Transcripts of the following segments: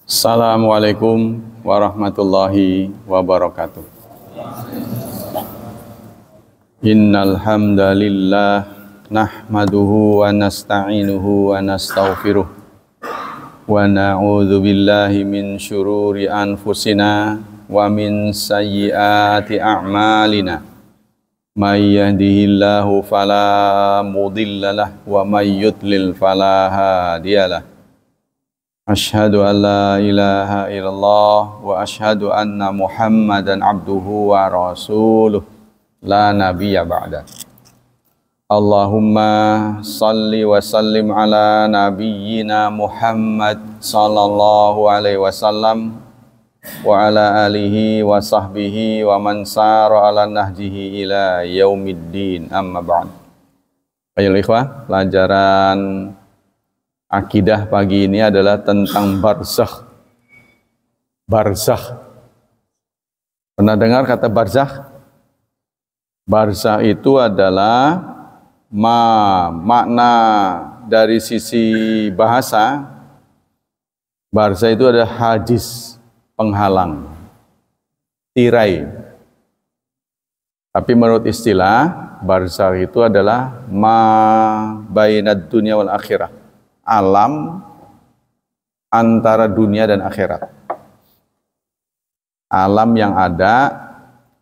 Assalamualaikum warahmatullahi wabarakatuh. Innal hamdalillah nahmaduhu wa nasta'inuhu wa nastaghfiruh wa na'udzu billahi min syururi anfusina wa min sayyiati a'malina. May yahdihillahu fala mudhillalah wa may yudlil fala hadiyalah. Asyhadu an la ilaha illallah wa asyhadu anna Muhammadan abduhu wa rasuluh la nabiyya ba'da. Allahumma salli wa sallim ala nabiyyina Muhammad sallallahu alaihi wasallam wa ala alihi wa sahbihi wa man sara ala nahjihi ila yaumiddin, amma ba'd. Ayo ikhwah, pelajaran akidah pagi ini adalah tentang barzakh. Barzakh. Pernah dengar kata barzakh? Barzakh itu adalah makna dari sisi bahasa. Barzakh itu adalah hadis, penghalang, tirai. Tapi menurut istilah, barzakh itu adalah ma bainad dunya wal akhirah. Alam antara dunia dan akhirat. Alam yang ada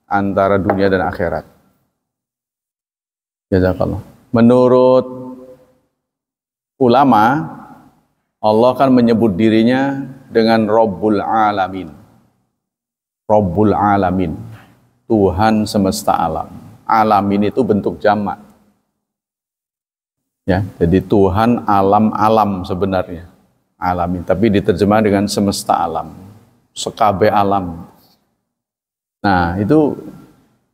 antara dunia dan akhirat. Jazakallah. Menurut ulama, Allah kan menyebut dirinya dengan Rabbul Alamin. Rabbul Alamin, Tuhan semesta alam. Alamin itu bentuk jamak. Ya, jadi Tuhan alam-alam sebenarnya, alamin, tapi diterjemah dengan semesta alam, sekabe alam. Nah, itu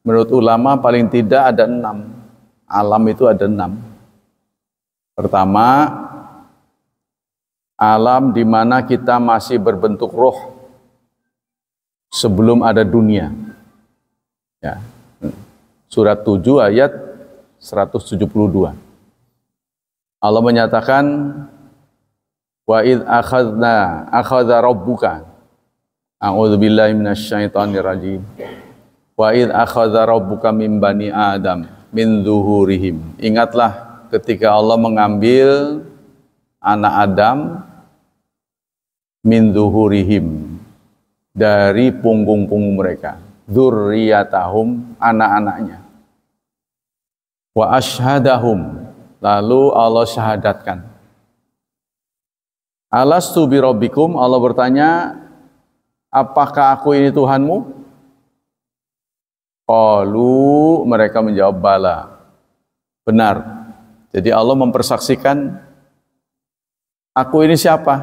menurut ulama paling tidak ada 6. Alam itu ada 6. Pertama, alam di mana kita masih berbentuk roh sebelum ada dunia. Ya. Surat 7 ayat 172. Allah menyatakan, wa id akhadha rabbuka, a'udzubillahi minasyaitonir rajim, wa id akhadha rabbuka min bani adam min zuhurihim. Ingatlah ketika Allah mengambil anak Adam min zuhurihim, dari punggung-punggung mereka, dzurriyyatahum, anak-anaknya, wa asyhadahum, lalu Allah syahadatkan. Alastu bi rabbikum, Allah bertanya, apakah aku ini Tuhanmu? Qalu, mereka menjawab bala, benar. Jadi Allah mempersaksikan, aku ini siapa?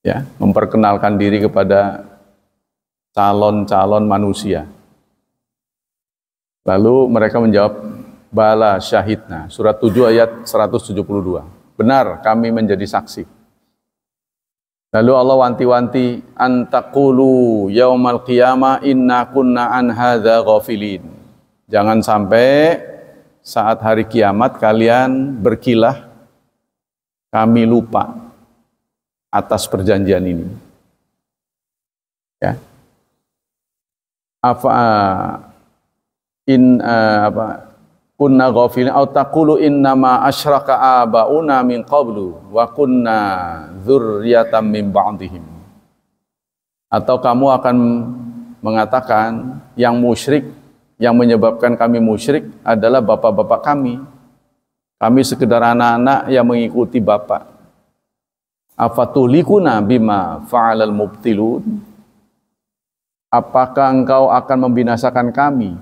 Ya, memperkenalkan diri kepada calon-calon manusia. Lalu mereka menjawab, bala syahidna. Surat 7 ayat 172. Benar, kami menjadi saksi. Lalu Allah wanti-wanti, antaqulu yaumal qiyamah inna kunna an hadza ghafilin. Jangan sampai saat hari kiamat kalian berkilah, kami lupa atas perjanjian ini. Ya. Kunna ghafilin aw taqulu innama asyraka abauna min qablu wa kunna dzurriyyatan min ba'dihim. Atau kamu akan mengatakan yang musyrik, yang menyebabkan kami musyrik adalah bapak-bapak kami. Kami sekedar anak-anak yang mengikuti bapak. Afatuhlikuna bima fa'alal mubtilun. Apakah engkau akan membinasakan kami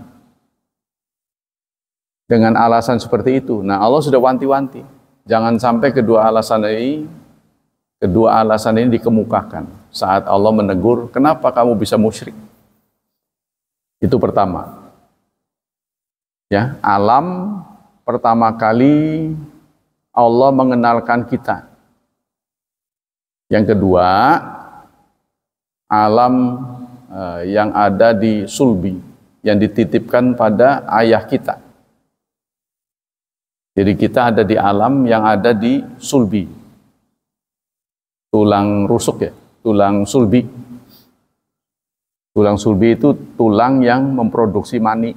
dengan alasan seperti itu? Nah, Allah sudah wanti-wanti, jangan sampai kedua alasan ini dikemukakan saat Allah menegur, kenapa kamu bisa musyrik? Itu pertama. Ya, alam pertama kali Allah mengenalkan kita. Yang kedua, alam yang ada di sulbi, yang dititipkan pada ayah kita. Jadi kita ada di alam yang ada di sulbi. tulang rusuk ya, tulang sulbi. Tulang sulbi itu tulang yang memproduksi mani.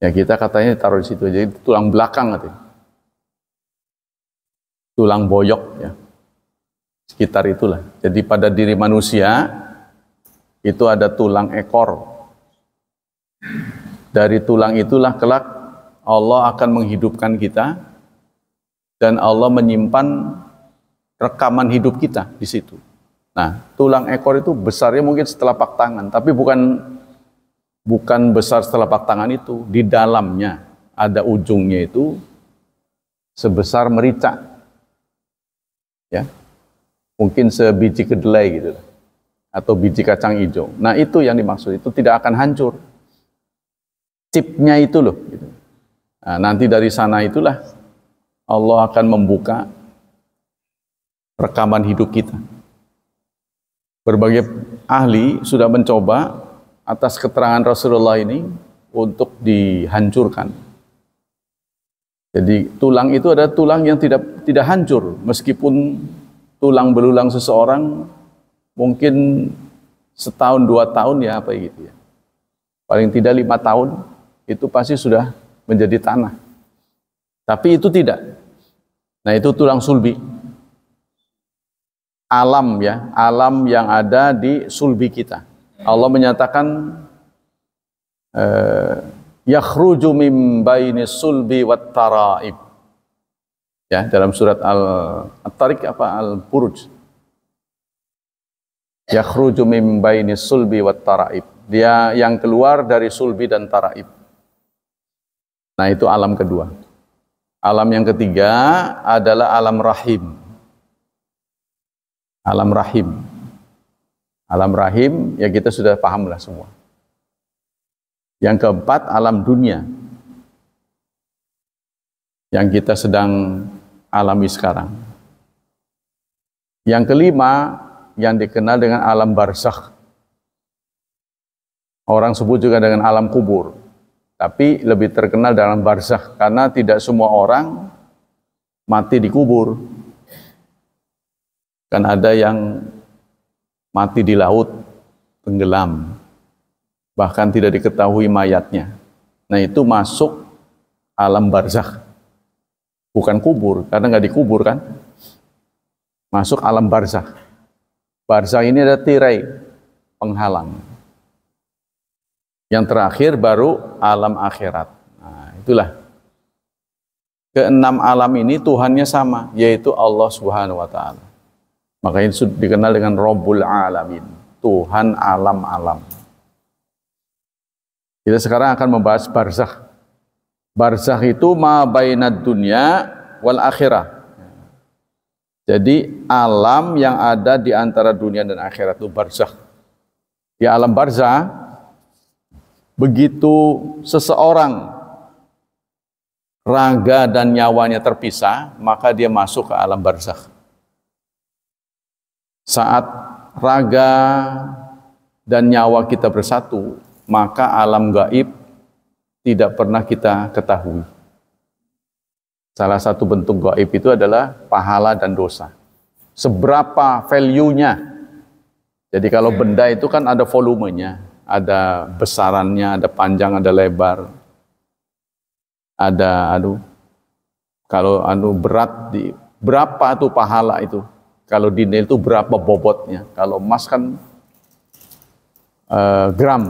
Ya kita katanya taruh di situ, jadi tulang belakang katanya. Tulang boyok ya. Sekitar itulah. Jadi pada diri manusia itu ada tulang ekor. Dari tulang itulah kelak Allah akan menghidupkan kita dan Allah menyimpan rekaman hidup kita di situ. Nah, tulang ekor itu besarnya mungkin setelapak tangan, tapi bukan besar setelapak tangan itu. Di dalamnya ada ujungnya itu sebesar merica. Ya. Mungkin sebiji kedelai gitu atau biji kacang hijau. Nah, itu yang dimaksud, itu tidak akan hancur. Chipnya itu loh gitu. Nah, nanti dari sana itulah Allah akan membuka rekaman hidup kita. Berbagai ahli sudah mencoba atas keterangan Rasulullah ini untuk dihancurkan. Jadi tulang itu adalah tulang yang tidak hancur, meskipun tulang belulang seseorang mungkin setahun 2 tahun ya apa gitu ya. Paling tidak 5 tahun itu pasti sudah menjadi tanah. Tapi itu tidak. Nah, itu tulang sulbi. Alam ya, alam yang ada di sulbi kita. Allah menyatakan yakhruju mim bainis sulbi wat taraib. Ya, dalam surat At-Tariq Al-Buruj. Yakhruju mim bainis sulbi wat taraib. Dia yang keluar dari sulbi dan taraib. Nah, itu alam kedua. Alam yang ketiga adalah alam rahim. Alam rahim. Alam rahim, ya kita sudah paham lah semua. Yang keempat, alam dunia. Yang kita sedang alami sekarang. Yang kelima, yang dikenal dengan alam barzakh. Orang sebut juga dengan alam kubur. Tapi lebih terkenal dalam barzakh, karena tidak semua orang mati di kubur. Kan ada yang mati di laut, tenggelam, bahkan tidak diketahui mayatnya. Nah, itu masuk alam barzakh, bukan kubur, karena nggak dikubur kan. Masuk alam barzakh. Barzakh ini ada tirai penghalang. Yang terakhir baru alam akhirat. Nah, itulah. Keenam alam ini Tuhannya sama, yaitu Allah Subhanahu wa Ta'ala. Makanya itu dikenal dengan Rabbul Alamin, Tuhan alam-alam. Kita sekarang akan membahas barzakh. Barzakh itu ma bainad dunya wal akhirah. Jadi alam yang ada di antara dunia dan akhirat itu barzakh. Di alam barzakh, begitu seseorang raga dan nyawanya terpisah, maka dia masuk ke alam barzakh. Saat raga dan nyawa kita bersatu, maka alam gaib tidak pernah kita ketahui. Salah satu bentuk gaib itu adalah pahala dan dosa. Seberapa value-nya? Jadi kalau benda itu kan ada volumenya, ada besarannya, ada panjang, ada lebar. Ada kalau berat di berapa tuh pahala itu? Kalau dinil itu berapa bobotnya? Kalau emas kan gram,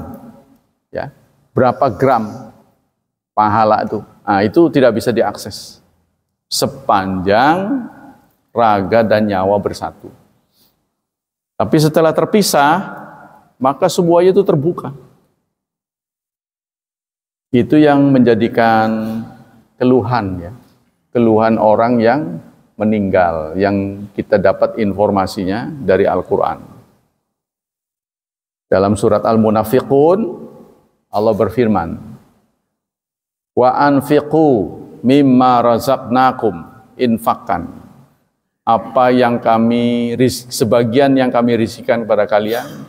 ya, berapa gram pahala itu? Nah, itu tidak bisa diakses sepanjang raga dan nyawa bersatu. Tapi setelah terpisah, maka semuanya itu terbuka. Itu yang menjadikan keluhan, ya, keluhan orang yang meninggal, yang kita dapat informasinya dari Al-Quran. Dalam surat Al-Munafiqun, Allah berfirman, wa anfiqu mimma razaqnakum infaqan. Apa yang sebagian yang kami rizkikan kepada kalian,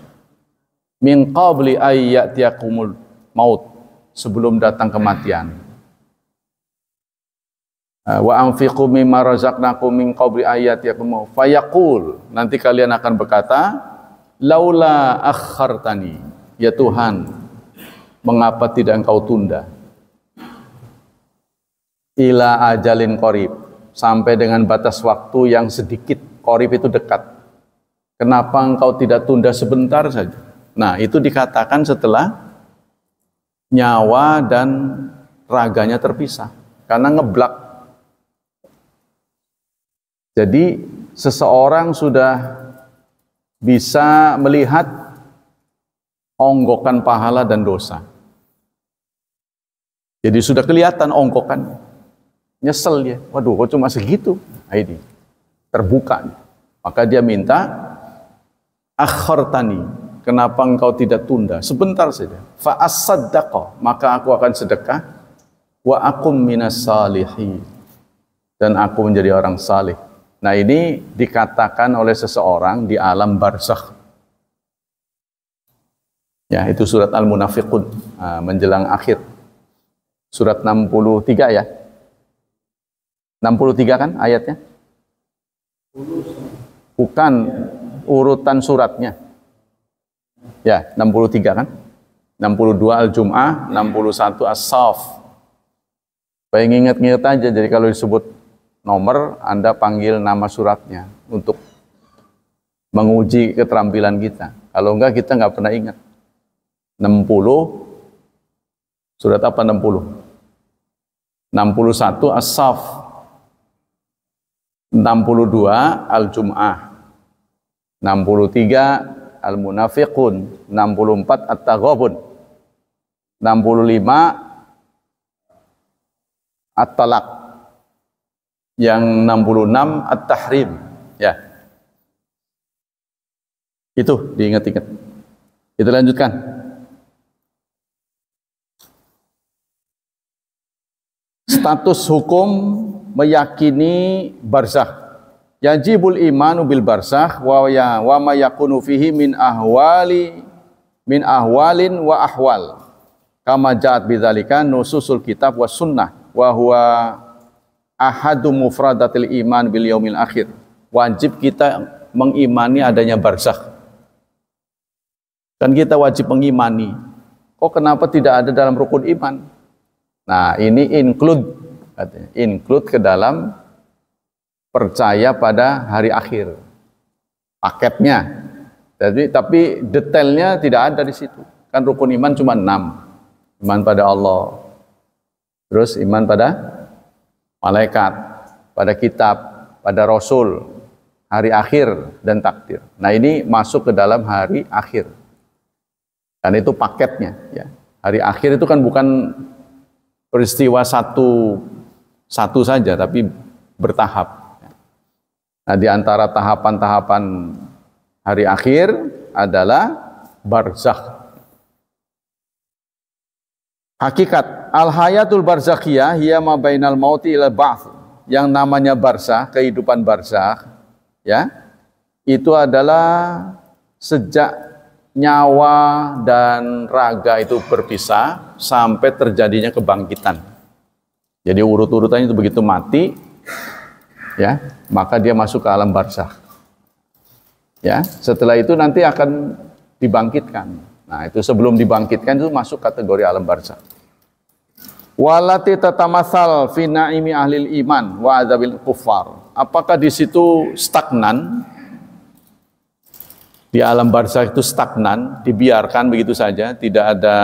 min qabli ayyatiyakumul maut, sebelum datang kematian. Wa anfiqu mimma razaqnakum min qabli ayatikum fayaqul, nanti kalian akan berkata, laula akhartani, ya Tuhan, mengapa tidak engkau tunda, ila ajalin qarib, sampai dengan batas waktu yang sedikit. Qarib itu dekat. Kenapa engkau tidak tunda sebentar saja? Nah, itu dikatakan setelah nyawa dan raganya terpisah karena ngeblak. Jadi seseorang sudah bisa melihat onggokan pahala dan dosa. Jadi sudah kelihatan onggokan. Nyesel dia. Waduh, kok cuma segitu? Nah, ini terbuka. Maka dia minta, akhartani, kenapa engkau tidak tunda sebentar saja? Fa as-saddaqa, maka aku akan sedekah. Wa akum minas salihin, dan aku menjadi orang saleh. Nah, ini dikatakan oleh seseorang di alam barzakh. Ya, itu surat Al-Munafiqun, menjelang akhir. Surat 63 ya. 63 kan ayatnya? Bukan urutan suratnya. Ya, 63 kan? 62 Al-Jum'ah, 61 As-Saff. Pengen ingat-ingat aja, jadi kalau disebut nomor, Anda panggil nama suratnya untuk menguji keterampilan kita. Kalau enggak, kita nggak pernah ingat. 60, surat apa 60? 61 As-Saff, 62 Al-Jum'ah, 63 Al-Munafiqun, 64 At-Taghabun, 65 At-Talaq, yang 66 At-Tahrim. Ya, itu diingat-ingat. Kita lanjutkan. Status hukum meyakini barzakh. Yajibul imanu bil barzakh wa ma yakunu fihi min ahwalin wa ahwal. Kama ja'at bidzalika nususul kitab was sunnah wa huwa ahadu mufradatil iman bil yaumil akhir. Wajib kita mengimani adanya barzakh. Kan kita wajib mengimani. Kok kenapa tidak ada dalam rukun iman? Nah, ini include, katanya, include ke dalam percaya pada hari akhir. Paketnya. Jadi, tapi detailnya tidak ada di situ. Kan rukun iman cuma 6. Iman pada Allah. Terus iman pada malaikat, pada kitab, pada rasul, hari akhir dan takdir. Nah, ini masuk ke dalam hari akhir. Dan itu paketnya, ya. Hari akhir itu kan bukan peristiwa satu saja, tapi bertahap. Nah, di antara tahapan-tahapan hari akhir adalah barzakh. Hakikat al-hayatul barzakhiyah hiya ma bainal mauti ila ba'ts. Yang namanya barzakh, kehidupan barzakh, ya, itu adalah sejak nyawa dan raga itu berpisah sampai terjadinya kebangkitan. Jadi urut-urutannya itu begitu mati, ya, maka dia masuk ke alam barzakh. Ya, setelah itu nanti akan dibangkitkan. Nah, itu sebelum dibangkitkan itu masuk kategori alam barzakh. Walati tatamatsal fi naimi ahlil iman wa adzabil kuffar. Apakah di situ stagnan? Di alam barzakh itu stagnan, dibiarkan begitu saja, tidak ada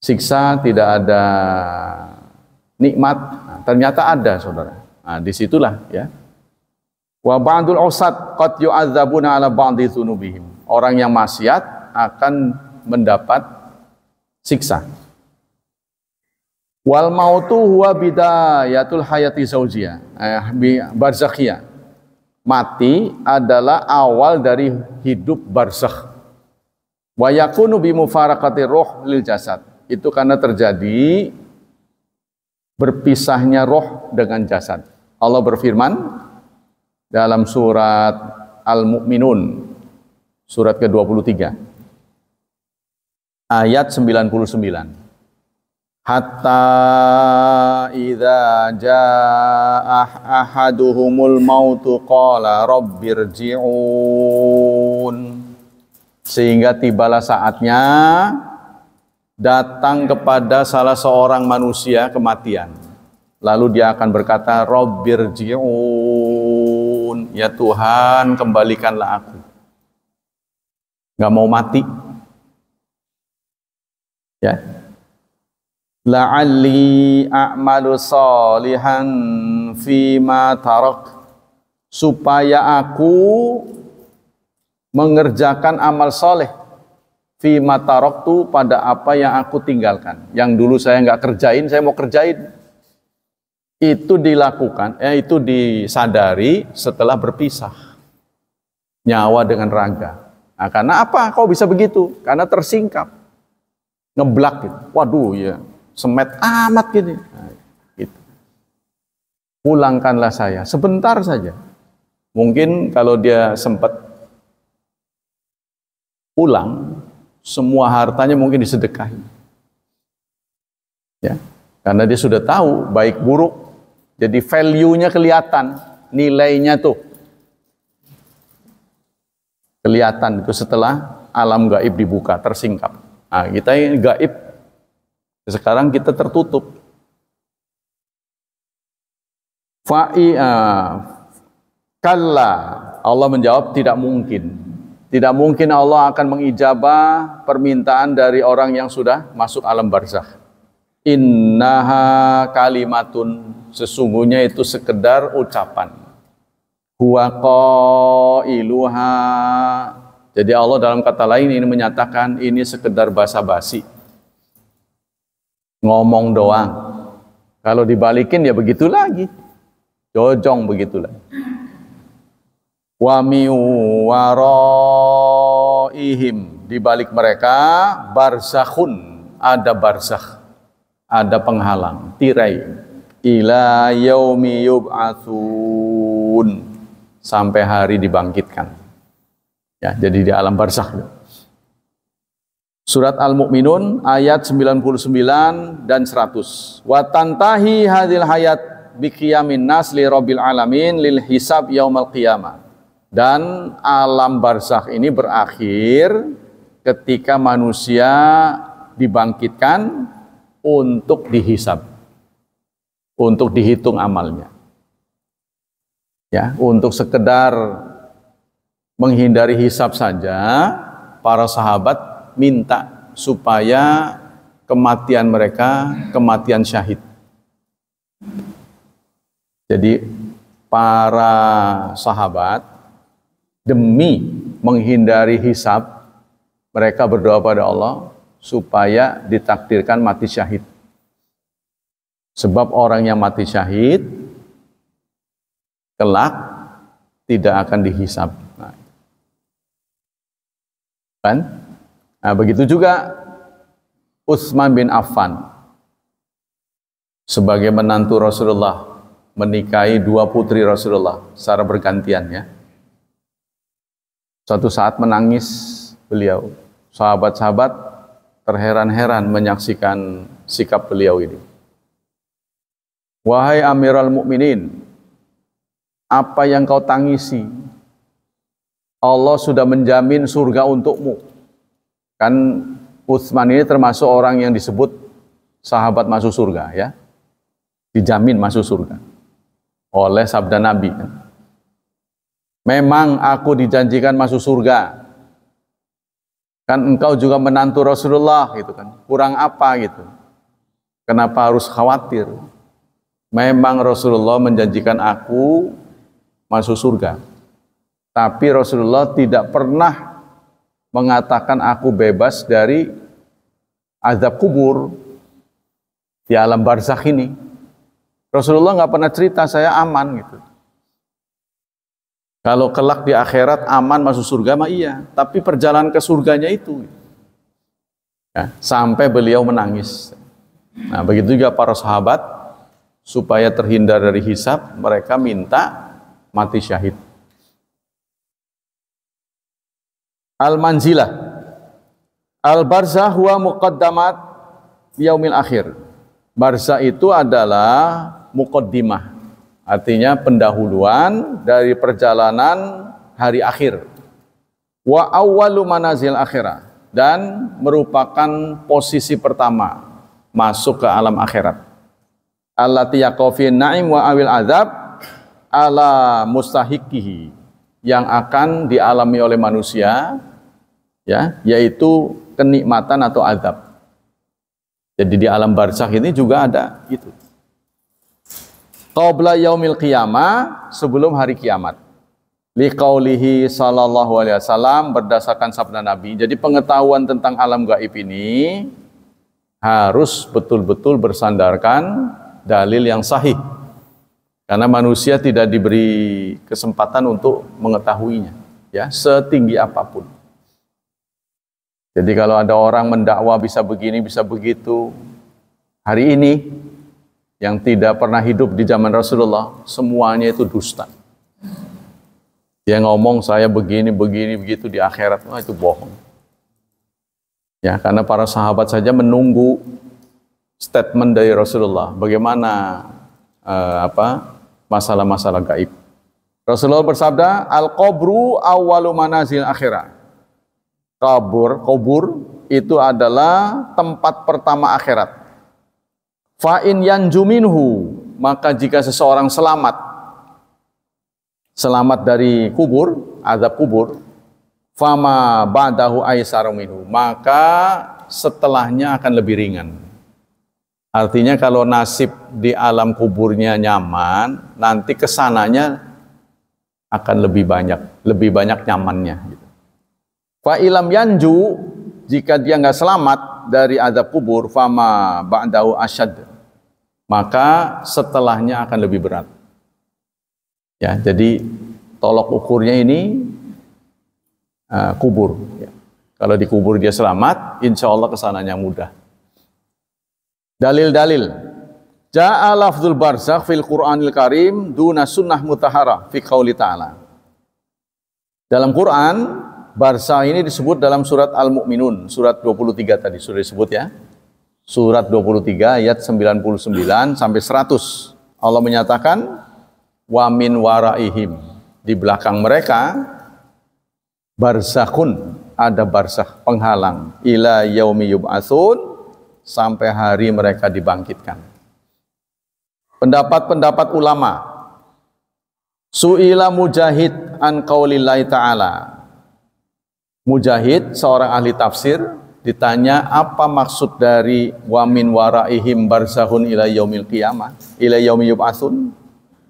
siksa, tidak ada nikmat. Nah, ternyata ada, saudara. Nah, disitulah, ya. Wa ba'dul ausat qad yu'adzabuna ala ba'dhi dzunubihim. Orang yang maksiat akan mendapat siksa. Wal mautu huwa bidayatul hayati zaujiyah, barzakhiyah. Mati adalah awal dari hidup barzakh. Wa yakunu bi mufaraqati ruh lil jasad. Itu karena terjadi berpisahnya roh dengan jasad. Allah berfirman dalam surat Al-Mu'minun, surat ke-23, ayat 99. hatta idza jaa ahaduhumul mautu qala rabbirji'un, sehingga tibalah saatnya datang kepada salah seorang manusia kematian, lalu dia akan berkata rabbirji'un, ya Tuhan kembalikanlah aku, nggak mau mati ya, la'alli a'malu salihan fima tarak, supaya aku mengerjakan amal soleh fima taraktu, pada apa yang aku tinggalkan, yang dulu saya nggak kerjain saya mau kerjain. Itu dilakukan, itu disadari setelah berpisah nyawa dengan raga. Nah, karena apa kok bisa begitu? Karena tersingkap, ngeblak gitu. Waduh ya, semet amat gini. Nah, gitu. Pulangkanlah saya sebentar saja. Mungkin kalau dia sempat pulang, semua hartanya mungkin disedekahi. Ya, karena dia sudah tahu baik buruk. Jadi value-nya kelihatan, nilainya tuh kelihatan itu setelah alam gaib dibuka, tersingkap. Nah, kita ini gaib, sekarang kita tertutup. Kalla, Allah menjawab tidak mungkin. Tidak mungkin Allah akan mengijabah permintaan dari orang yang sudah masuk alam barzakh. Innaha kalimatun, sesungguhnya itu sekedar ucapan. Huwa qailuha, jadi Allah dalam kata lain ini menyatakan ini sekedar basa-basi, ngomong doang. Kalau dibalikin ya begitu lagi, jojong begitulah. Wa mi waraihim, di balik mereka barzakhun, ada barzakh, ada penghalang, tirai, ila yaumi yub'atsun, sampai hari dibangkitkan. Ya, jadi di alam barzakh. Surat Al-Mu'minun ayat 99 dan 100. Wa tantahi hadhil hayat biqiyamin nas li rabbil alamin lil hisab yaumal qiyamah. Dan alam barzakh ini berakhir ketika manusia dibangkitkan untuk dihisab, untuk dihitung amalnya. Ya, untuk sekedar menghindari hisab saja, para sahabat minta supaya kematian mereka kematian syahid. Jadi para sahabat demi menghindari hisab, mereka berdoa pada Allah supaya ditakdirkan mati syahid. Sebab orang yang mati syahid kelak tidak akan dihisab. Nah, begitu juga Utsman bin Affan sebagai menantu Rasulullah, menikahi dua putri Rasulullah secara bergantian ya. Suatu saat menangis beliau. Sahabat-sahabat terheran-heran menyaksikan sikap beliau ini. Wahai Amirul Mukminin, apa yang kau tangisi? Allah sudah menjamin surga untukmu. Kan Utsman ini termasuk orang yang disebut sahabat masuk surga ya. Dijamin masuk surga oleh sabda Nabi kan. Memang aku dijanjikan masuk surga. Kan engkau juga menantu Rasulullah gitu kan. Kurang apa gitu. Kenapa harus khawatir? Memang Rasulullah menjanjikan aku masuk surga. Tapi Rasulullah tidak pernah mengatakan aku bebas dari azab kubur di alam barzakh ini. Rasulullah nggak pernah cerita saya aman gitu. Kalau kelak di akhirat aman masuk surga mah iya, tapi perjalanan ke surganya itu ya, sampai beliau menangis. Nah, begitu juga para sahabat supaya terhindar dari hisab, mereka minta mati syahid. Al-manzilah. Al-barzakh huwa muqaddamat yaumil akhir. Barzakh itu adalah muqaddimah, artinya pendahuluan dari perjalanan hari akhir. Wa awwalu manazil akhirah, dan merupakan posisi pertama masuk ke alam akhirat. Allati yaqafin na'im wa awil azab ala mustahiqihi, yang akan dialami oleh manusia, ya, yaitu kenikmatan atau azab. Jadi di alam barzakh ini juga ada itu. Qabla yaumil qiyamah, sebelum hari kiamat. Liqaulihi sallallahu alaihi wasallam, berdasarkan sabda Nabi. Jadi pengetahuan tentang alam gaib ini harus betul-betul bersandarkan dalil yang sahih. Karena manusia tidak diberi kesempatan untuk mengetahuinya, ya, setinggi apapun. Jadi kalau ada orang mendakwa bisa begini, bisa begitu, hari ini yang tidak pernah hidup di zaman Rasulullah, semuanya itu dusta. Dia ngomong saya begini, begini, begitu di akhirat, itu bohong. Ya, karena para sahabat saja menunggu statement dari Rasulullah, bagaimana masalah-masalah gaib. Rasulullah bersabda, al-qabru awwalu manazil akhirah. Kubur itu adalah tempat pertama akhirat. Fa in yanju minhu, maka jika seseorang selamat dari kubur, azab kubur, fama ba'dahu aisaru minhu, maka setelahnya akan lebih ringan. Artinya kalau nasib di alam kuburnya nyaman, nanti kesananya akan lebih banyak nyamannya gitu. Fa ilam yanju, jika dia nggak selamat dari azab kubur, fama ba'dahu asyad, maka setelahnya akan lebih berat. Ya, jadi tolok ukurnya ini kubur. Ya. Kalau di kubur dia selamat, insya Allah kesananya mudah. Dalil-dalil. Ja'a lafzul barzakh fil Qur'anil Karim duna sunnah mutahara fi qauli ta'ala. Dalam Quran, barzakh ini disebut dalam surat Al-Mu'minun, surat 23 tadi sudah disebut ya. Surat 23 ayat 99 sampai 100. Allah menyatakan wa min waraihim, di belakang mereka barzakhun, ada barzakh penghalang, ila yaumi yub'atsun, sampai hari mereka dibangkitkan. Pendapat-pendapat ulama. Su'ila Mujahid an qaulillahi ta'ala. Mujahid, seorang ahli tafsir, ditanya apa maksud dari wa min waraihim barzakhun ila yaumil qiyamah, ila yaumi yub'atsun.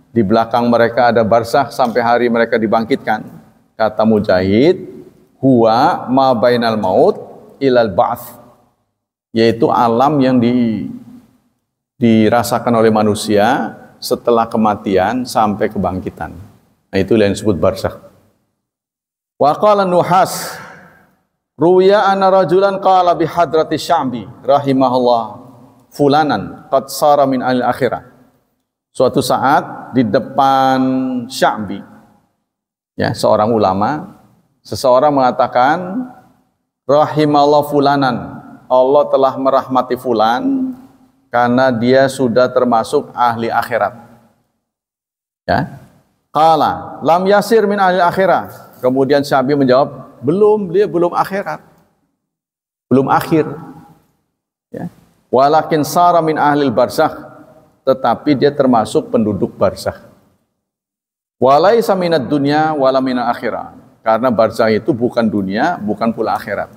Di belakang mereka ada barzakh sampai hari mereka dibangkitkan. Kata Mujahid, huwa ma bainal maut ilal ba'ts, yaitu alam yang dirasakan oleh manusia setelah kematian sampai kebangkitan. Nah, itu yang disebut barzakh. Wa qala Nuhas, ruya anna rajulan qala bi hadrati Sya'bi rahimahullah fulanan qad sara min al akhirah. Suatu saat di depan Sya'bi, ya, seorang ulama, seseorang mengatakan rahimallahu fulanan, Allah telah merahmati fulan karena dia sudah termasuk ahli akhirat. Ya. Qala lam yasir min ahli akhirat. Kemudian Sya'bi menjawab, dia belum akhirat. Belum akhir. Ya. Walakin sara min ahlil barzakh, tetapi dia termasuk penduduk barzakh. Walaisa minad dunya wala minal akhirah. Karena barzakh itu bukan dunia, bukan pula akhirat.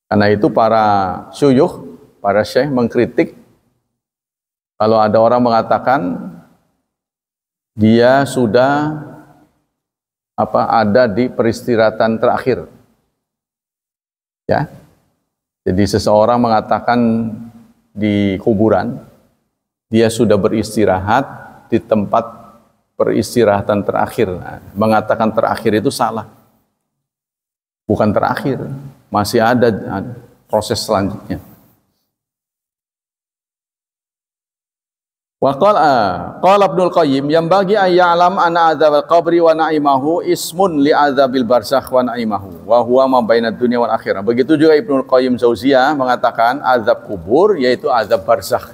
Karena itu para syuyukh, para syekh mengkritik kalau ada orang mengatakan dia sudah ada di peristirahatan terakhir. Ya. Jadi seseorang mengatakan di kuburan dia sudah beristirahat di tempat peristirahatan terakhir. Nah, mengatakan terakhir itu salah. Bukan terakhir, masih ada proses selanjutnya. Wa qala Ibnul Qayyim yang bagi ayya'lam anna adzabal qabri wa na'imahu ismun li adzabil barzakh wa na'imahu wa huwa ma bainad dunya wal akhirah. Begitu juga Ibnul Qayyim Jauziyah mengatakan azab kubur yaitu azab barzakh.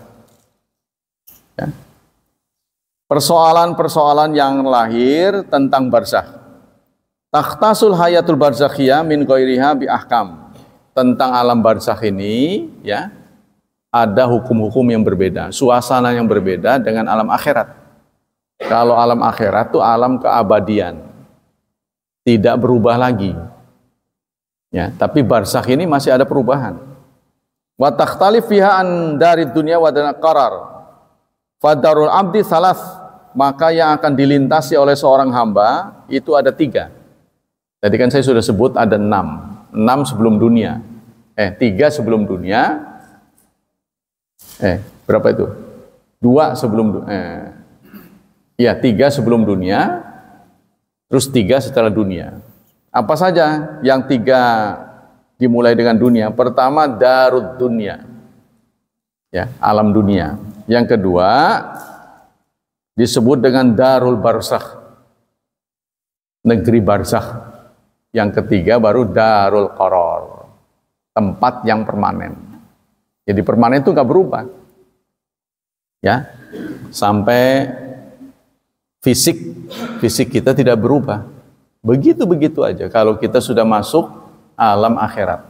Ya. Persoalan-persoalan yang lahir tentang barzakh. Takhtasul hayatul barzakhiyah min ghairiha bi ahkam. Tentang alam barzakh ini, ya, ada hukum-hukum yang berbeda, suasana yang berbeda dengan alam akhirat. Kalau alam akhirat itu alam keabadian, tidak berubah lagi. Ya, tapi barzakh ini masih ada perubahan. Wa takhtalif fiha an darid dunya wa dan qarar. Fadarul abdi salas, maka yang akan dilintasi oleh seorang hamba itu ada 3. Tadi kan saya sudah sebut ada 6. 6 sebelum dunia. 3 sebelum dunia. Berapa itu? 2 sebelum dunia. 3 sebelum dunia. Terus 3 setelah dunia. Apa saja yang 3 dimulai dengan dunia? Pertama, darud dunia. Ya, alam dunia. Yang kedua disebut dengan darul barzakh, negeri barzakh. Yang ketiga baru darul qarar, tempat yang permanen. Jadi permanen itu nggak berubah, ya, sampai fisik kita tidak berubah. Begitu aja kalau kita sudah masuk alam akhirat,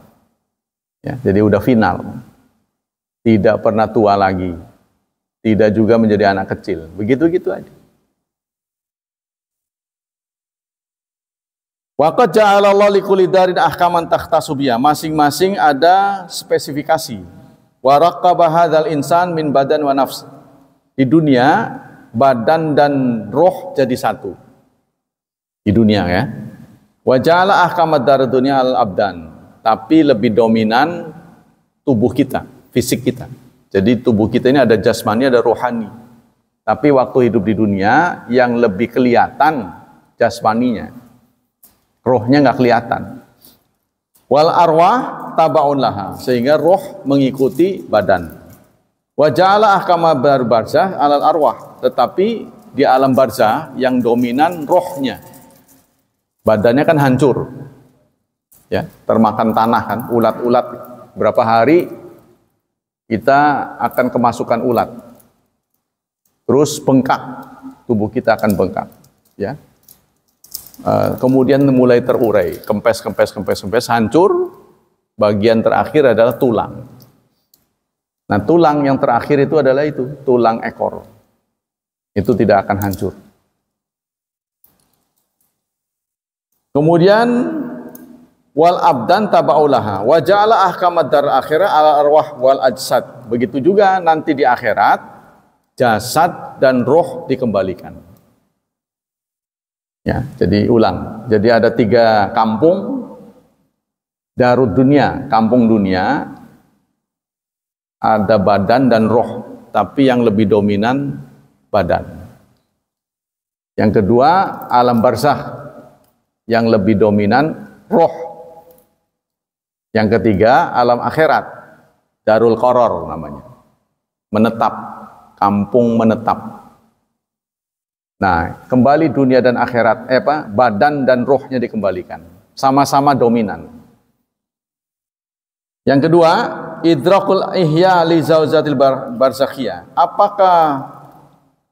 ya, jadi udah final, tidak pernah tua lagi, tidak juga menjadi anak kecil, begitu aja. Waqad ja'alallahu likulli darin ahkaman takhtasu biha. Masing-masing ada spesifikasi. Wa raqqaba hadzal insan min badan wa nafs. Di dunia badan dan roh jadi satu. Di dunia, ya. Wa ja'ala ahkamad darud dunya al abdan. Tapi lebih dominan tubuh kita, fisik kita. Jadi tubuh kita ini ada jasmani, ada rohani. Tapi waktu hidup di dunia yang lebih kelihatan jasmaninya, rohnya nggak kelihatan. Wal arwah tabaun laha, sehingga roh mengikuti badan. Wa ja'ala ahkama barzakh alal arwah, tetapi di alam barzakh yang dominan rohnya. Badannya kan hancur, ya, termakan tanah kan, ulat-ulat. Berapa hari kita akan kemasukan ulat, terus bengkak, tubuh kita akan bengkak, ya. Kemudian mulai terurai, kempes, hancur. Bagian terakhir adalah tulang. Nah, tulang yang terakhir itu adalah tulang ekor. Itu tidak akan hancur. Kemudian wal abdan taba'ulaha wa ja'ala ahkamad dar akhirah ala arwah wal ajsad. Begitu juga nanti di akhirat, jasad dan roh dikembalikan. Ya, jadi ulang. Jadi ada 3 kampung darud dunia, kampung dunia, ada badan dan roh, tapi yang lebih dominan badan. Yang kedua alam barzakh, yang lebih dominan roh. Yang ketiga alam akhirat, darul qarar namanya, menetap, kampung menetap. Nah, kembali dunia dan akhirat, badan dan rohnya dikembalikan, sama-sama dominan. Yang kedua, idrakul ihya li zauzatil barzakhiyah. Apakah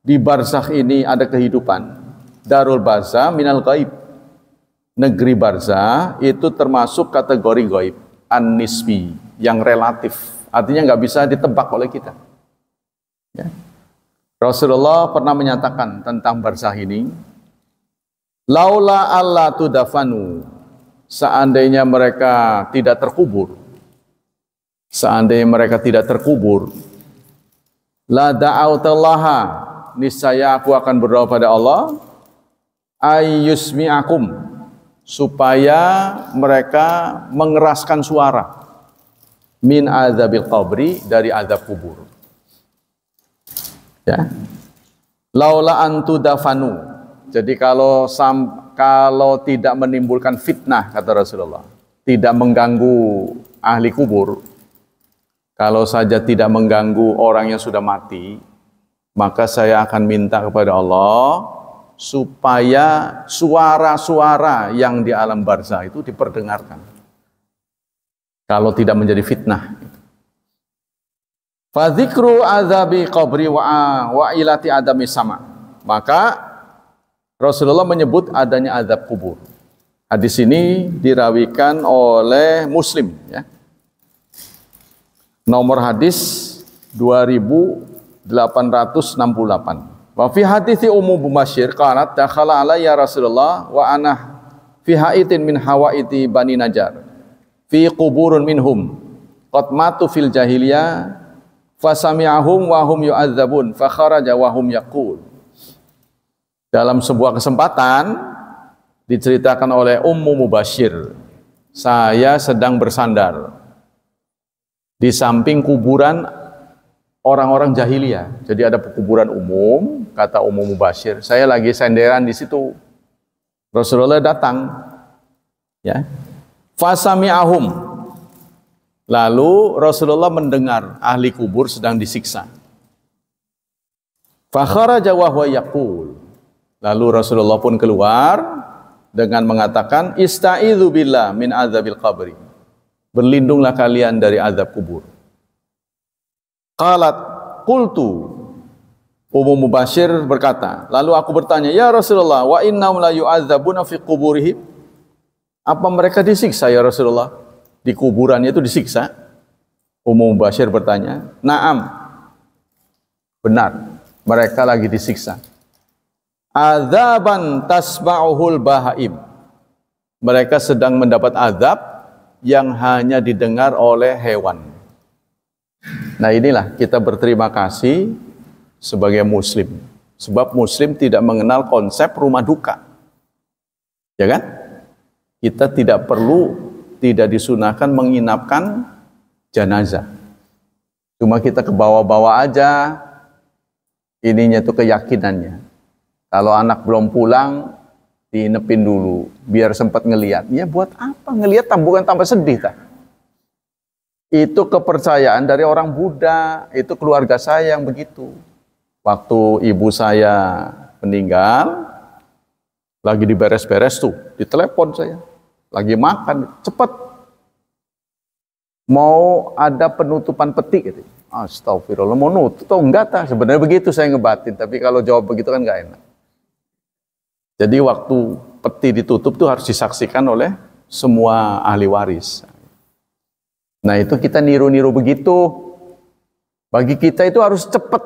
di barzakh ini ada kehidupan? Darul barzakh minal ghaib. Negeri barzakh itu termasuk kategori ghaib, an-nisbi, yang relatif. Artinya nggak bisa ditebak oleh kita. Ya. Rasulullah pernah menyatakan tentang barzakh ini, laula alla tudafanu, seandainya mereka tidak terkubur, la da'autallaha, niscaya aku akan berdoa pada Allah, ayyusmi'akum, supaya mereka mengeraskan suara, min azabil qabri, dari azab kubur. Ya, laula antu dafanu. Jadi kalau tidak menimbulkan fitnah, kata Rasulullah, tidak mengganggu ahli kubur, kalau saja tidak mengganggu orang yang sudah mati, maka saya akan minta kepada Allah supaya suara-suara yang di alam barzakh itu diperdengarkan, kalau tidak menjadi fitnah. Fadzikru azabi qabri wa ilati adami sama. Maka Rasulullah menyebut adanya azab kubur. Hadis ini dirawikan oleh Muslim, ya. Nomor hadis 2868. Wa fi hadithi Ummu Bashir qalat dakhala alayya Rasulullah wa ana fi haitin min hawaiti Bani Najjar fi quburun minhum qad matu fil jahiliyah fasami'ahum wa hum yu'adzabun fa kharaja wa hum yaqul. Dalam sebuah kesempatan diceritakan oleh Ummu Bashir, saya sedang bersandar di samping kuburan orang-orang jahiliyah. Jadi ada kuburan umum, kata Ummu Bashir. Saya lagi senderan di situ. Rasulullah datang, ya. Fasami'ahum. Lalu Rasulullah mendengar ahli kubur sedang disiksa. Fakharaja wa huwa yaqul. Lalu Rasulullah pun keluar dengan mengatakan, Ista'idzu billah min azabil qabri. Berlindunglah kalian dari azab kubur. Qalat qultu. Ummu Bashir berkata, lalu aku bertanya, ya Rasulullah, wa innahum la yu'adzabuna fi quburihim? Apa mereka disiksa ya Rasulullah? Di kuburannya itu disiksa? Ummu Bashir bertanya, na'am. Benar, mereka lagi disiksa. Azaban tasma'uhul bahaim. Mereka sedang mendapat azab yang hanya didengar oleh hewan. Nah inilah kita berterima kasih sebagai muslim. Sebab muslim tidak mengenal konsep rumah duka. Ya kan? Kita tidak perlu, tidak disunahkan menginapkan jenazah. Cuma kita ke bawah-bawah aja ininya tuh keyakinannya. Kalau anak belum pulang, diinepin dulu biar sempat ngelihat. Ya buat apa ngelihat, bukan tambah sedih tak? Itu kepercayaan dari orang Buddha, itu keluarga saya yang begitu. Waktu ibu saya meninggal, lagi diberes-beres tuh, ditelepon saya, lagi makan, cepet, mau ada penutupan peti gitu. Astagfirullah, mau nutup atau enggak tak? Sebenarnya begitu saya ngebatin, tapi kalau jawab begitu kan enggak enak. Jadi waktu peti ditutup tuh harus disaksikan oleh semua ahli waris. Nah itu kita niru-niru begitu. Bagi kita itu harus cepat,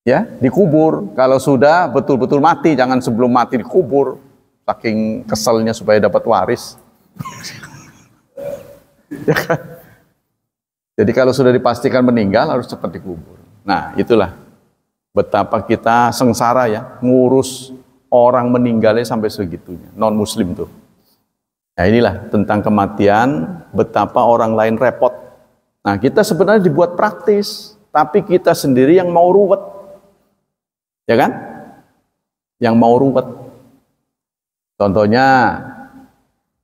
ya, dikubur. Kalau sudah betul-betul mati, jangan sebelum mati dikubur. Saking keselnya supaya dapat waris. Ya kan? Jadi kalau sudah dipastikan meninggal harus cepat dikubur. Nah itulah betapa kita sengsara ya, ngurus orang meninggalnya sampai segitunya. Non muslim tuh. Nah inilah tentang kematian, betapa orang lain repot. Nah kita sebenarnya dibuat praktis, tapi kita sendiri yang mau ruwet. Ya kan? Yang mau ruwet. Contohnya,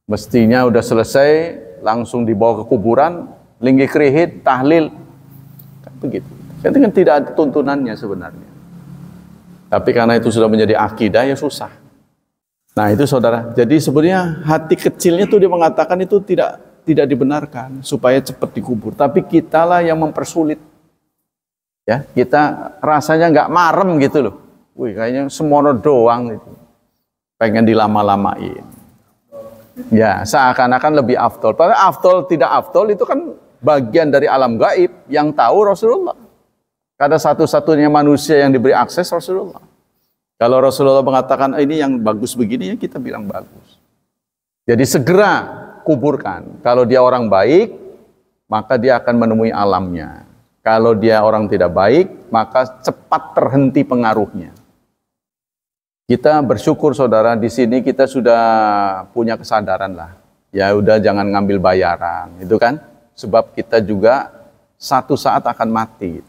mestinya udah selesai, langsung dibawa ke kuburan, linggi krihit, tahlil. Kan begitu. Itu kan tidak ada tuntunannya sebenarnya. Tapi karena itu sudah menjadi akidah, ya susah. Nah itu saudara, jadi sebenarnya hati kecilnya tuh dia mengatakan itu tidak dibenarkan supaya cepat dikubur. Tapi kitalah yang mempersulit. Ya, kita rasanya nggak marem gitu loh. Wih, kayaknya semono doang gitu. Pengen dilama-lamain. Ya, seakan-akan lebih afdol. Padahal afdol tidak afdol itu kan bagian dari alam gaib yang tahu Rasulullah. Karena satu-satunya manusia yang diberi akses Rasulullah. Kalau Rasulullah mengatakan ini yang bagus begini, ya kita bilang bagus. Jadi segera kuburkan. Kalau dia orang baik, maka dia akan menemui alamnya. Kalau dia orang tidak baik, maka cepat terhenti pengaruhnya. Kita bersyukur saudara, di sini kita sudah punya kesadaran lah. Ya udah jangan ngambil bayaran, itu kan? Sebab kita juga satu saat akan mati.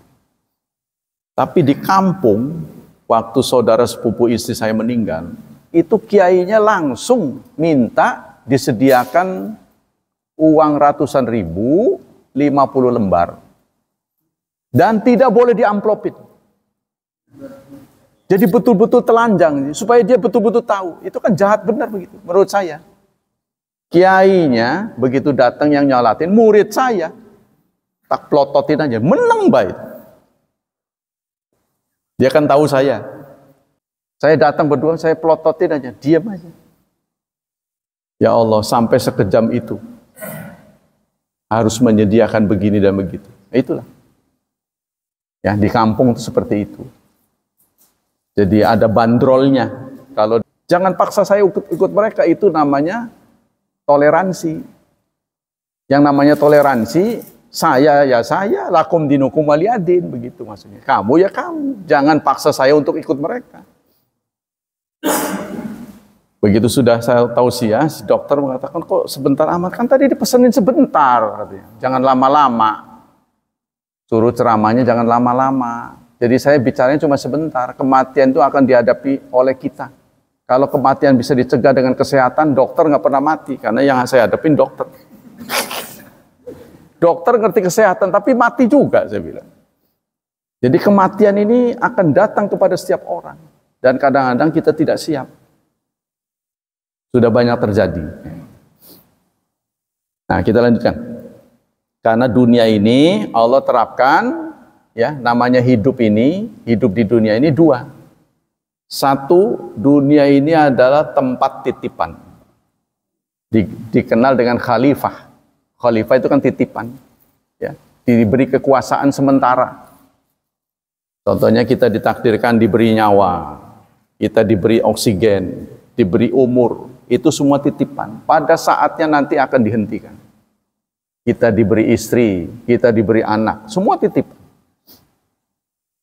Tapi di kampung, waktu saudara sepupu istri saya meninggal, itu kiainya langsung minta disediakan uang ratusan ribu, 50 lembar. Dan tidak boleh diamplopin. Jadi betul-betul telanjang, supaya dia betul-betul tahu. Itu kan jahat benar begitu, menurut saya. Kiainya begitu datang yang nyalatin, murid saya. Tak plototin aja, menang baik. Dia kan tahu saya. Saya datang berdua, saya plototin aja, diam aja. Ya Allah, sampai sekejam itu. Harus menyediakan begini dan begitu. Itulah. Ya, di kampung itu seperti itu. Jadi ada bandrolnya. Kalau jangan paksa saya ikut mereka, itu namanya toleransi. Yang namanya toleransi, saya ya saya, lakum dinukum waliyadin, begitu maksudnya. Kamu ya kamu, jangan paksa saya untuk ikut mereka. Begitu sudah saya tausiah, si dokter mengatakan, kok sebentar amat, kan tadi dipesenin sebentar, katanya. Jangan lama-lama. Suruh ceramahnya jangan lama-lama. Jadi saya bicaranya cuma sebentar. Kematian itu akan dihadapi oleh kita. Kalau kematian bisa dicegah dengan kesehatan, dokter nggak pernah mati. Karena yang saya hadapin dokter. Dokter ngerti kesehatan, tapi mati juga, saya bilang. Jadi kematian ini akan datang kepada setiap orang. Dan kadang-kadang kita tidak siap. Sudah banyak terjadi. Nah, kita lanjutkan. Karena dunia ini Allah terapkan, ya, namanya hidup ini, hidup di dunia ini dua. Satu, dunia ini adalah tempat titipan. Dikenal dengan khalifah. Khalifah itu kan titipan. Ya, diberi kekuasaan sementara. Contohnya kita ditakdirkan diberi nyawa, kita diberi oksigen, diberi umur. Itu semua titipan. Pada saatnya nanti akan dihentikan. Kita diberi istri, kita diberi anak, semua titipan.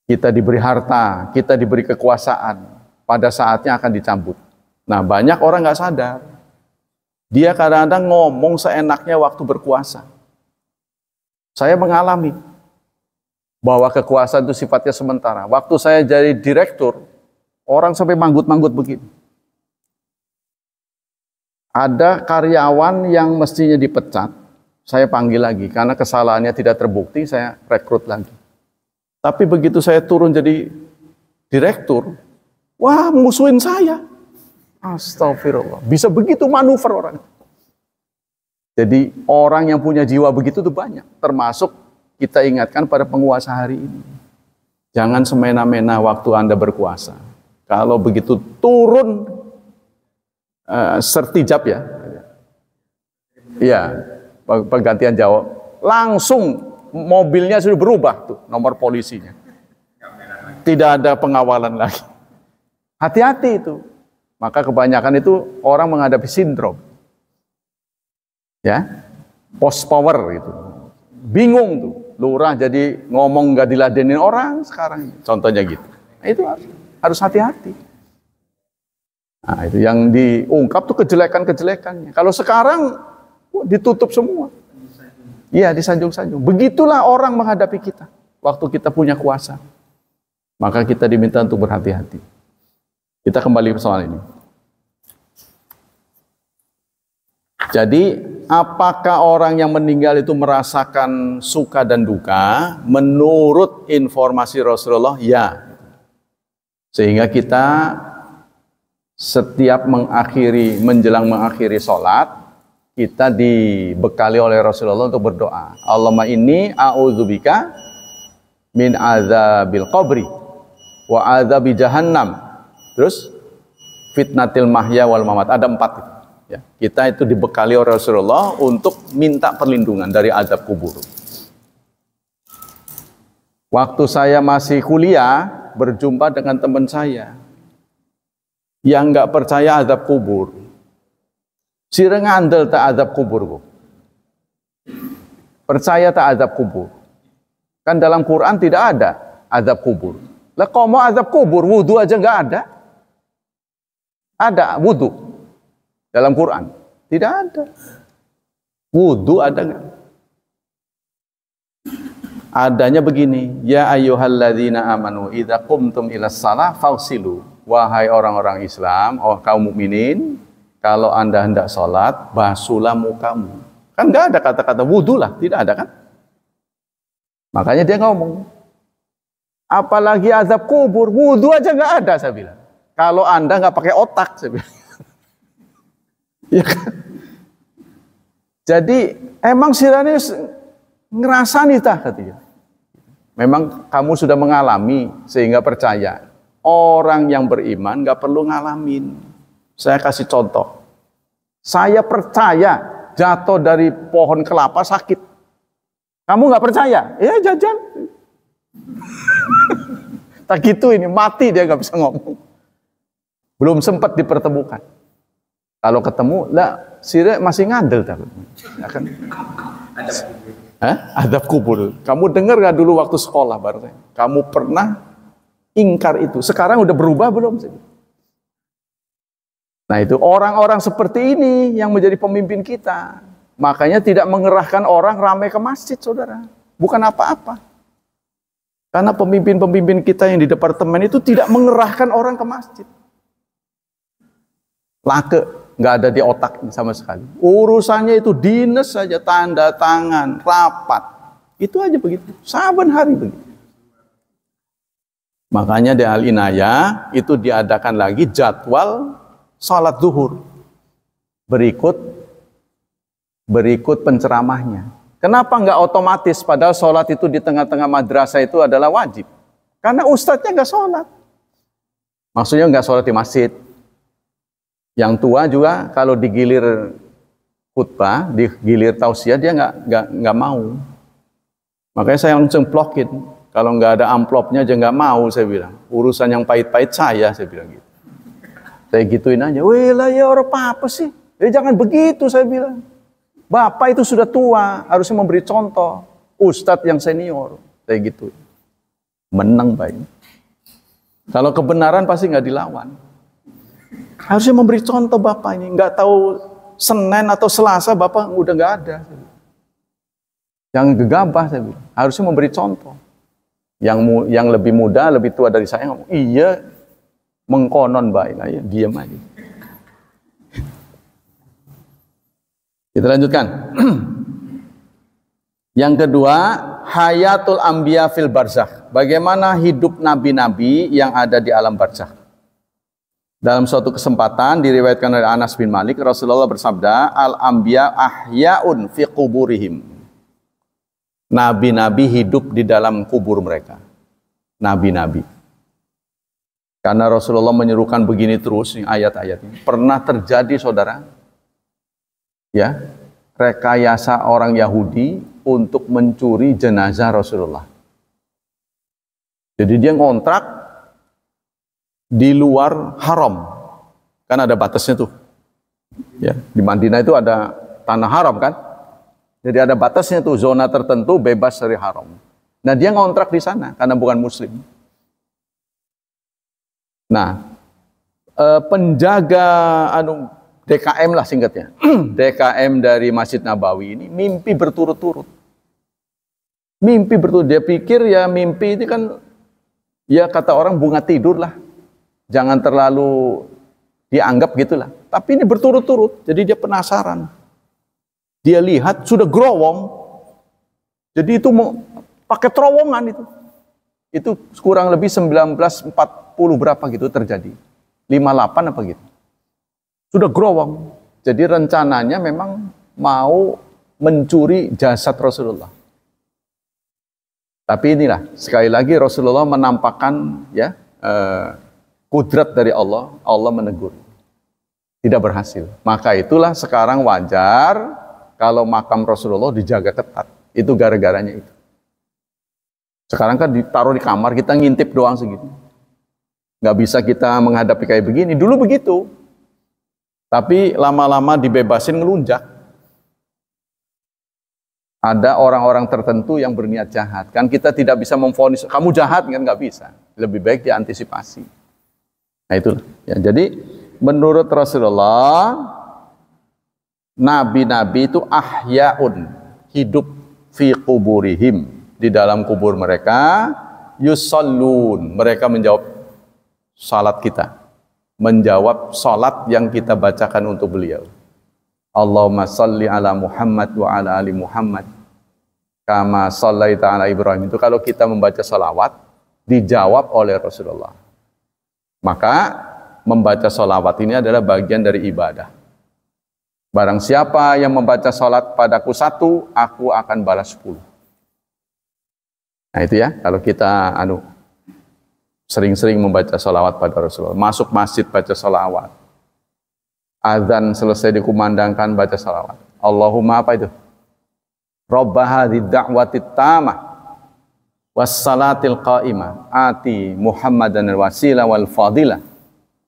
Kita diberi harta, kita diberi kekuasaan. Pada saatnya akan dicabut. Nah, banyak orang nggak sadar. Dia kadang-kadang ngomong seenaknya waktu berkuasa. Saya mengalami bahwa kekuasaan itu sifatnya sementara. Waktu saya jadi direktur, orang sampai manggut-manggut begini. Ada karyawan yang mestinya dipecat, saya panggil lagi. Karena kesalahannya tidak terbukti, saya rekrut lagi. Tapi begitu saya turun jadi direktur, wah musuhin saya. Astagfirullah. Bisa begitu manuver orang. Jadi orang yang punya jiwa begitu tuh banyak. Termasuk kita ingatkan pada penguasa hari ini. Jangan semena-mena waktu Anda berkuasa. Kalau begitu turun sertijab ya, iya, pergantian jawab, langsung mobilnya sudah berubah tuh nomor polisinya, tidak ada pengawalan lagi. Hati-hati itu. Maka kebanyakan itu orang menghadapi sindrom, ya, post power gitu, bingung tuh, lurah jadi ngomong nggak diladenin orang sekarang, contohnya gitu. Nah, itu harus hati-hati. Nah, itu yang diungkap tuh kejelekan-kejelekannya. Kalau sekarang ditutup semua. Iya, disanjung-sanjung. Begitulah orang menghadapi kita waktu kita punya kuasa. Maka kita diminta untuk berhati-hati. Kita kembali ke soal ini. Jadi, apakah orang yang meninggal itu merasakan suka dan duka? Menurut informasi Rasulullah, ya. Sehingga kita setiap menjelang mengakhiri sholat, kita dibekali oleh Rasulullah untuk berdoa. Allahumma inni a'udzubika min azabil qabri wa azabi jahannam. Terus fitnatil mahya wal mamat. Ada 4 itu. Ya, kita itu dibekali oleh Rasulullah untuk minta perlindungan dari azab kubur. Waktu saya masih kuliah, berjumpa dengan teman saya yang nggak percaya azab kubur. Sira ngandel tak azab kubur kok. Percaya tak azab kubur. Kan dalam Quran tidak ada azab kubur. Lah kok mau azab kubur, wudu aja nggak ada. Ada wudu dalam Quran? Tidak ada. Wudu ada nggak? Adanya begini, ya ayyuhalladzina amanu idza qumtum ilas shalah fagsilu. Wahai orang-orang Islam, kaum mukminin, kalau Anda hendak sholat, basuhlah mukamu. Kan nggak ada kata-kata wudu lah, tidak ada kan? Makanya dia ngomong, apalagi azab kubur, wudu aja nggak ada, saya bilang. Kalau Anda nggak pakai otak, saya bilang. Ya kan? Jadi emang sirane ngerasani tah katanya. Memang kamu sudah mengalami sehingga percaya. Orang yang beriman nggak perlu ngalamin. Saya kasih contoh. Saya percaya jatuh dari pohon kelapa sakit. Kamu nggak percaya? Ya jajan. Tak gitu ini, mati dia nggak bisa ngomong. Belum sempat dipertemukan. Kalau ketemu, lah sire masih ngandel. Ya kan? Adab kubur. Kamu dengar nggak dulu waktu sekolah bareng? Kamu pernah ingkar itu. Sekarang udah berubah belum? Nah itu orang-orang seperti ini yang menjadi pemimpin kita. Makanya tidak mengerahkan orang ramai ke masjid, saudara. Bukan apa-apa. Karena pemimpin-pemimpin kita yang di departemen itu tidak mengerahkan orang ke masjid. Lake, nggak ada di otak sama sekali. Urusannya itu dinas saja, tanda tangan, rapat. Itu aja begitu. Saban hari begitu. Makanya di Al-Inayah itu diadakan lagi jadwal salat zuhur. Berikut penceramahnya. Kenapa nggak otomatis padahal sholat itu di tengah-tengah madrasah itu adalah wajib? Karena ustadznya nggak sholat. Maksudnya nggak sholat di masjid. Yang tua juga kalau digilir khutbah, digilir tausiah dia nggak mau. Makanya saya langsung plokin. Kalau nggak ada amplopnya aja nggak mau, saya bilang. Urusan yang pahit-pahit saya bilang gitu. Saya gituin aja. Wih lah ya orang apa sih? Jangan begitu saya bilang. Bapak itu sudah tua, harusnya memberi contoh. Ustadz yang senior, saya gitu. Menang baik. Kalau kebenaran pasti nggak dilawan. Harusnya memberi contoh bapak ini. Nggak tahu Senin atau Selasa bapak udah nggak ada. Jangan gegabah saya bilang. Harusnya memberi contoh. Yang lebih muda, lebih tua dari saya ngomong, iya mengkonon baik. Nah, ya, diam aja. Kita lanjutkan. Yang kedua, hayatul anbiya fil barzakh. Bagaimana hidup nabi-nabi yang ada di alam barzakh. Dalam suatu kesempatan diriwayatkan oleh Anas bin Malik, Rasulullah bersabda, al-anbiya ahyaun fi quburihim. Nabi-nabi hidup di dalam kubur mereka. Nabi-nabi. Karena Rasulullah menyerukan begini terus, ayat-ayat ini. Pernah terjadi, saudara, ya, rekayasa orang Yahudi untuk mencuri jenazah Rasulullah. Jadi dia ngontrak di luar haram. Kan ada batasnya tuh. Ya, di Madinah itu ada tanah haram kan? Jadi ada batasnya tuh, zona tertentu bebas dari haram. Nah, dia ngontrak di sana karena bukan muslim. Nah, penjaga DKM lah singkatnya. DKM dari Masjid Nabawi ini mimpi berturut-turut. Mimpi berturut. Dia pikir ya mimpi itu kan, ya kata orang bunga tidur lah. Jangan terlalu dianggap gitulah. Tapi ini berturut-turut. Jadi dia penasaran. Dia lihat sudah gerowong. Jadi itu pakai terowongan itu. Itu kurang lebih 1940 berapa gitu terjadi. 58 apa gitu. Sudah gerowong. Jadi rencananya memang mau mencuri jasad Rasulullah. Tapi inilah, sekali lagi Rasulullah menampakkan ya kudrat dari Allah. Allah menegur. Tidak berhasil. Maka itulah sekarang wajar kalau makam Rasulullah dijaga ketat. Itu gara-garanya itu. Sekarang kan ditaruh di kamar, kita ngintip doang segitu. Nggak bisa kita menghadapi kayak begini. Dulu begitu. Tapi lama-lama dibebasin ngelunjak. Ada orang-orang tertentu yang berniat jahat. Kan kita tidak bisa memvonis, kamu jahat kan, nggak bisa. Lebih baik diantisipasi. Nah itulah. Ya, jadi menurut Rasulullah, nabi-nabi itu ahyaun, hidup fi quburihim, di dalam kubur mereka, yusallun, mereka menjawab salat kita, menjawab salat yang kita bacakan untuk beliau. Allahumma salli ala Muhammad wa ala ali Muhammad kama sallaita ala Ibrahim. Itu kalau kita membaca salawat dijawab oleh Rasulullah. Maka membaca salawat ini adalah bagian dari ibadah. Barang siapa yang membaca salat padaku 1, aku akan balas 10. Nah itu ya, kalau kita sering-sering membaca sholawat pada Rasulullah, masuk masjid baca sholawat, azan selesai dikumandangkan baca sholawat. Allahumma apa itu? Rabba hadhihi da'wati tamah wassalatil qa'imah ati Muhammadan al-wasila wal fadilah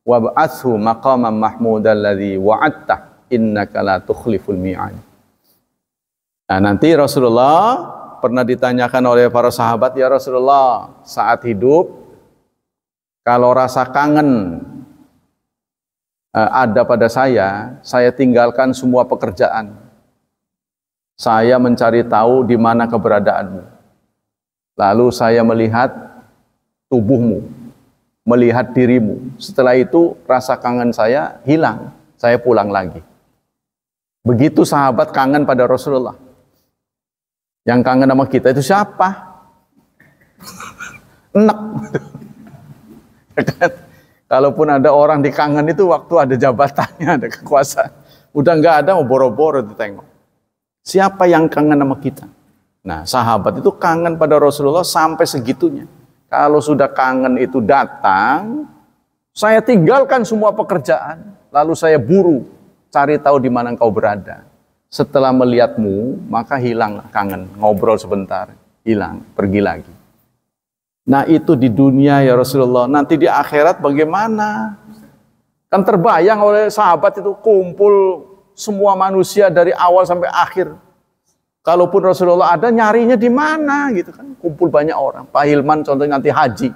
wab'athu maqaman mahmudan alladhi wa'adta innaka la tukhliful mi'ad. Nah, nanti Rasulullah pernah ditanyakan oleh para sahabat, ya Rasulullah, saat hidup kalau rasa kangen ada pada saya tinggalkan semua pekerjaan. Saya mencari tahu di mana keberadaanmu. Lalu saya melihat tubuhmu, melihat dirimu. Setelah itu rasa kangen saya hilang. Saya pulang lagi. Begitu sahabat kangen pada Rasulullah. Yang kangen sama kita itu siapa? Enak. Kalaupun ada orang dikangen itu waktu ada jabatannya, ada kekuasaan. Udah nggak ada, mau boro-boro ditengok. Siapa yang kangen sama kita? Nah, sahabat itu kangen pada Rasulullah sampai segitunya. Kalau sudah kangen itu datang, saya tinggalkan semua pekerjaan, lalu saya buru cari tahu di mana engkau berada. Setelah melihatmu, maka hilang kangen, ngobrol sebentar, hilang, pergi lagi. Nah, itu di dunia ya Rasulullah. Nanti di akhirat bagaimana? Kan terbayang oleh sahabat itu kumpul semua manusia dari awal sampai akhir. Kalaupun Rasulullah ada, nyarinya di mana gitu kan? Kumpul banyak orang. Pak Hilman contohnya nanti haji.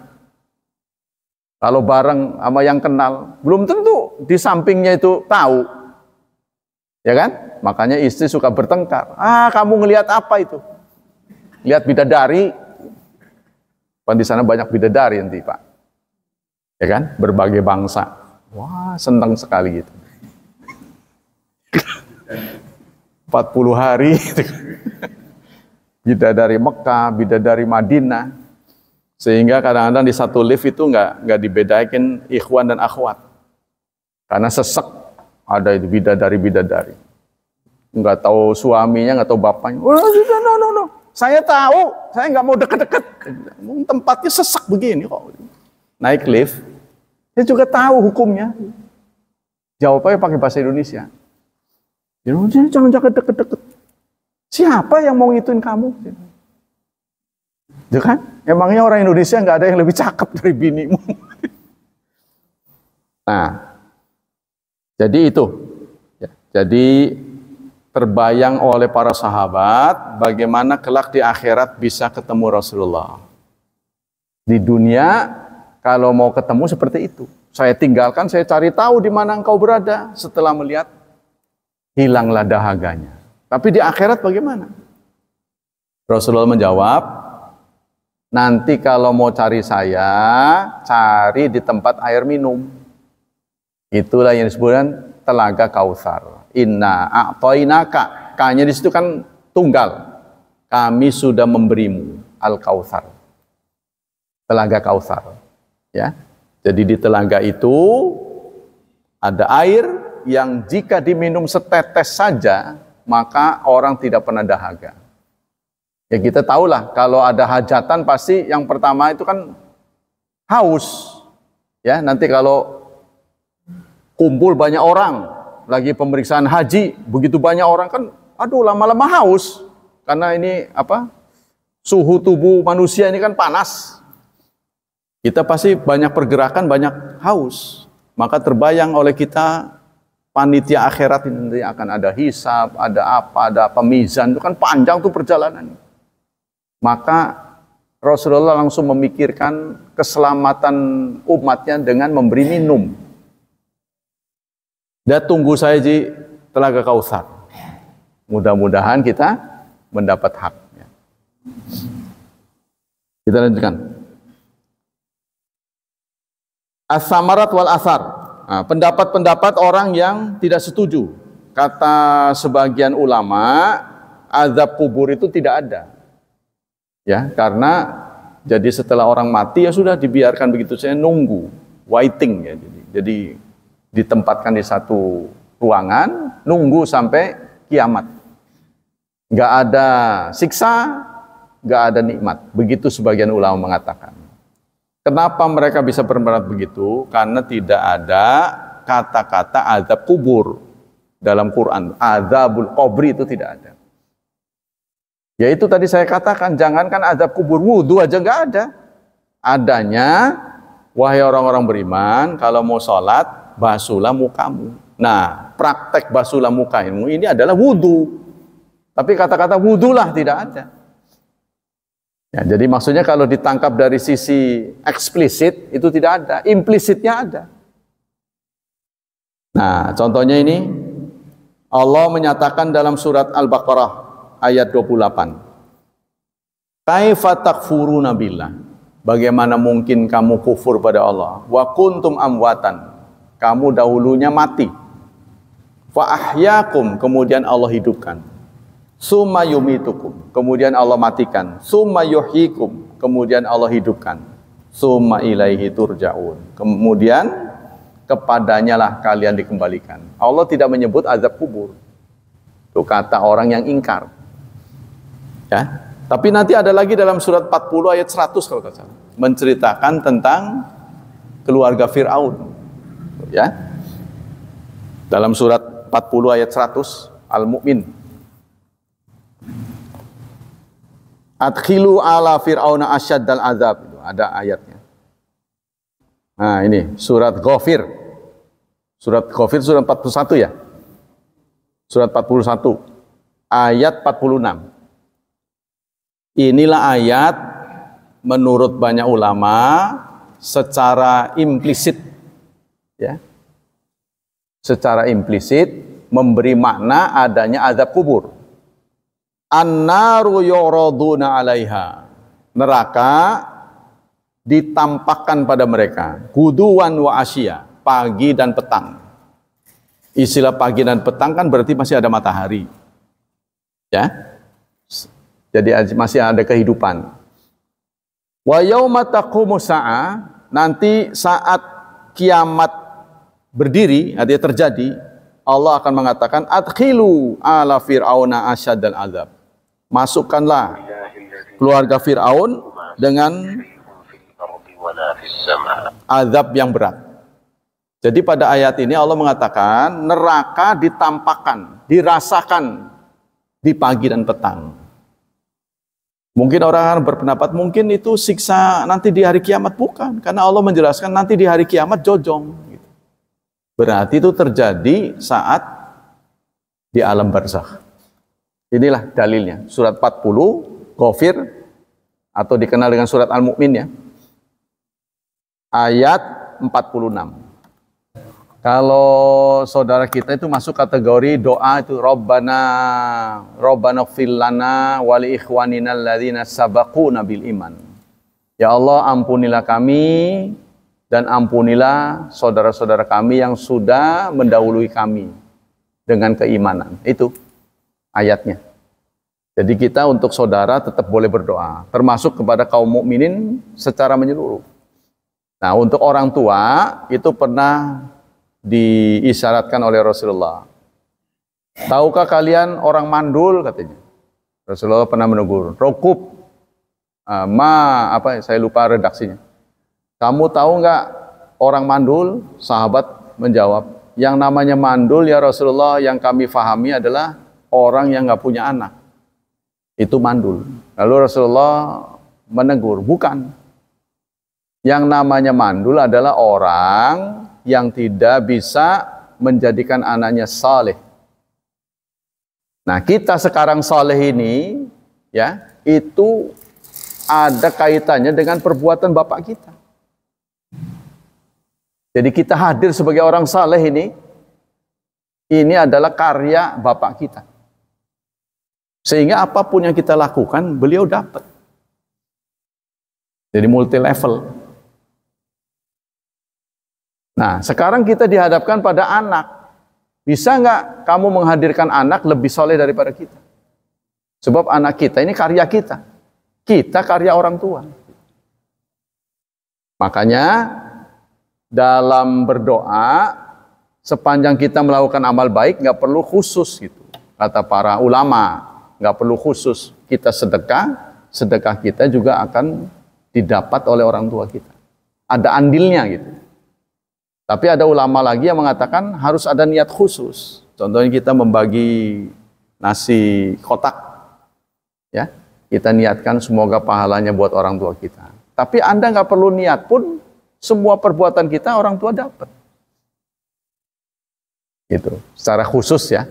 Kalau bareng sama yang kenal, belum tentu di sampingnya itu tahu. Ya kan? Makanya istri suka bertengkar. Ah, kamu ngelihat apa itu? Lihat bidadari. Kan di sana banyak bidadari nanti, Pak. Ya kan? Berbagai bangsa. Wah, senang sekali gitu. 40 hari gitu. Bidadari Mekah, bidadari Madinah. Sehingga kadang-kadang di satu lift itu nggak dibedakin ikhwan dan akhwat. Karena sesek ada itu bidadari. Nggak tahu suaminya, nggak tahu bapaknya. Oh, no. Saya tahu, saya nggak mau deket-deket. Tempatnya sesek begini kok. Naik lift, dia juga tahu hukumnya. Jawabnya pakai bahasa Indonesia. Jangan deket-deket. Siapa yang mau ngituin kamu? Ya kan? Emangnya orang Indonesia nggak ada yang lebih cakep dari binimu? Nah, jadi itu. Jadi terbayang oleh para sahabat bagaimana kelak di akhirat bisa ketemu Rasulullah. Di dunia kalau mau ketemu seperti itu. Saya tinggalkan, saya cari tahu di mana engkau berada. Setelah melihat, hilanglah dahaganya. Tapi di akhirat bagaimana? Rasulullah menjawab, nanti kalau mau cari saya, cari di tempat air minum. Itulah yang disebutkan telaga Kautsar. Inna a'tainaka. K-nya di situ kan tunggal. Kami sudah memberimu Al-Kautsar. Telaga Kautsar. Ya. Jadi di telaga itu ada air yang jika diminum setetes saja, maka orang tidak pernah dahaga. Ya kita tahulah kalau ada hajatan pasti yang pertama itu kan haus. Ya, nanti kalau kumpul banyak orang lagi pemeriksaan haji, begitu banyak orang kan aduh lama-lama haus. Karena ini suhu tubuh manusia ini kan panas. Kita pasti banyak pergerakan, banyak haus. Maka terbayang oleh kita panitia akhirat ini nanti akan ada hisab, ada pemizan, itu kan panjang tuh perjalanan. Maka Rasulullah langsung memikirkan keselamatan umatnya dengan memberi minum. Dan tunggu saya di telaga Kautsar. Mudah-mudahan kita mendapat haknya. Kita lanjutkan. As-samarat wal asar. Nah, pendapat-pendapat orang yang tidak setuju. Kata sebagian ulama, azab kubur itu tidak ada. Ya, karena jadi setelah orang mati ya sudah dibiarkan begitu saja nunggu, waiting ya. Jadi ditempatkan di satu ruangan, nunggu sampai kiamat. Nggak ada siksa, nggak ada nikmat. Begitu sebagian ulama mengatakan. Kenapa mereka bisa berpendapat begitu? Karena tidak ada kata-kata azab kubur dalam Quran. Azabul qabri itu tidak ada. Yaitu tadi saya katakan, jangankan azab kubur, wudu aja nggak ada. Adanya, wahai orang-orang beriman, kalau mau sholat, basuhlah mukamu. Nah, praktek basuhlah mukamu ini adalah wudu. Tapi kata-kata wudulah tidak ada. Ya, jadi maksudnya kalau ditangkap dari sisi eksplisit itu tidak ada, implisitnya ada. Nah, contohnya ini Allah menyatakan dalam surat Al-Baqarah ayat 28. Kaifa takfuruna billah? Bagaimana mungkin kamu kufur pada Allah? Wa kuntum amwatan. Kamu dahulunya mati. Fa ahyakum, kemudian Allah hidupkan. Summa yumitukum, kemudian Allah matikan. Summa yuhyikum, kemudian Allah hidupkan. Summa ilaihi turja'un, kemudian kepadanya lah kalian dikembalikan. Allah tidak menyebut azab kubur. Itu kata orang yang ingkar. Ya, tapi nanti ada lagi dalam surat 40 ayat 100 kalau tidak salah, menceritakan tentang keluarga Fir'aun. Ya. Dalam surat 40 ayat 100 Al-Mu'min. Adkhilu ala fir'auna asyaddal azab, itu ada ayatnya. Nah, ini surat Ghafir. Surat Ghafir surat 41 ya. Surat 41 ayat 46. Inilah ayat menurut banyak ulama secara implisit ya. Secara implisit memberi makna adanya azab kubur. An-naru yuraduna 'alaiha. Neraka ditampakkan pada mereka guduwan wa asya, pagi dan petang. Istilah pagi dan petang kan berarti masih ada matahari. Ya. Jadi masih ada kehidupan. Wa yauma taqumu sa'ah, nanti saat kiamat berdiri, artinya terjadi, Allah akan mengatakan adkhilu ala fir'auna asyaddal azab. Masukkanlah keluarga Fir'aun dengan azab yang berat. Jadi pada ayat ini Allah mengatakan neraka ditampakkan, dirasakan di pagi dan petang. Mungkin orang berpendapat mungkin itu siksa nanti di hari kiamat, bukan. Karena Allah menjelaskan nanti di hari kiamat jojong. Berarti itu terjadi saat di alam barzakh. Inilah dalilnya. Surat 40, Ghafir, atau dikenal dengan surat Al-Mu'min ya. Ayat 46. Kalau saudara kita itu masuk kategori doa itu Rabbana ighfir lana wa li ikhwanina alladzina sabaquna bil iman. Ya Allah, ampunilah kami dan ampunilah saudara-saudara kami yang sudah mendahului kami dengan keimanan. Itu ayatnya. Jadi kita untuk saudara tetap boleh berdoa, termasuk kepada kaum mukminin secara menyeluruh. Nah, untuk orang tua itu pernah diisyaratkan oleh Rasulullah. Tahukah kalian orang mandul, katanya. Rasulullah pernah menegur. Rokub, saya lupa redaksinya. Kamu tahu nggak orang mandul? Sahabat menjawab, yang namanya mandul ya Rasulullah, yang kami fahami adalah orang yang nggak punya anak. Itu mandul. Lalu Rasulullah menegur, bukan. Yang namanya mandul adalah orang yang tidak bisa menjadikan anaknya saleh. Nah, kita sekarang saleh ini, ya, itu ada kaitannya dengan perbuatan bapak kita. Jadi kita hadir sebagai orang saleh ini adalah karya bapak kita. Sehingga apapun yang kita lakukan, beliau dapat. Jadi multi level. Nah, sekarang kita dihadapkan pada anak. Bisa nggak kamu menghadirkan anak lebih soleh daripada kita? Sebab anak kita ini karya kita. Kita karya orang tua. Makanya dalam berdoa, sepanjang kita melakukan amal baik, nggak perlu khusus gitu. Kata para ulama, nggak perlu khusus kita sedekah, sedekah kita juga akan didapat oleh orang tua kita. Ada andilnya gitu. Tapi ada ulama lagi yang mengatakan harus ada niat khusus. Contohnya kita membagi nasi kotak, ya, kita niatkan semoga pahalanya buat orang tua kita. Tapi Anda nggak perlu niat pun, semua perbuatan kita orang tua dapat. Gitu, secara khusus ya.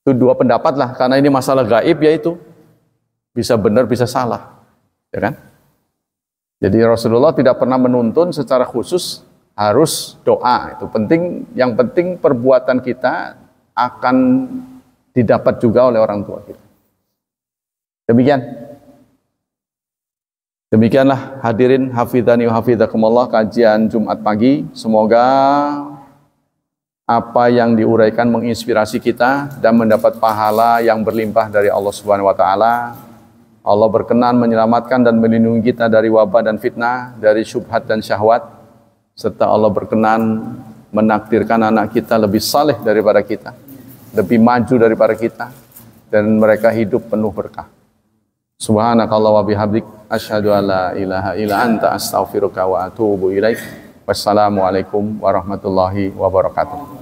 Itu dua pendapat lah, karena ini masalah gaib yaitu bisa benar bisa salah, ya kan? Jadi Rasulullah tidak pernah menuntun secara khusus harus doa. Itu penting, yang penting perbuatan kita akan didapat juga oleh orang tua kita. Demikianlah hadirin hafidhani wa hafidhakumullah kajian Jumat pagi. Semoga apa yang diuraikan menginspirasi kita dan mendapat pahala yang berlimpah dari Allah Subhanahu wa taala. Allah berkenan menyelamatkan dan melindungi kita dari wabah dan fitnah, dari syubhat dan syahwat, serta Allah berkenan menakdirkan anak kita lebih saleh daripada kita, lebih maju daripada kita, dan mereka hidup penuh berkah. Subhanakallah wa bihamdik, asyhadu an la ilaha illa anta astaghfiruka wa atubu ilaik. Wassalamualaikum warahmatullahi wabarakatuh.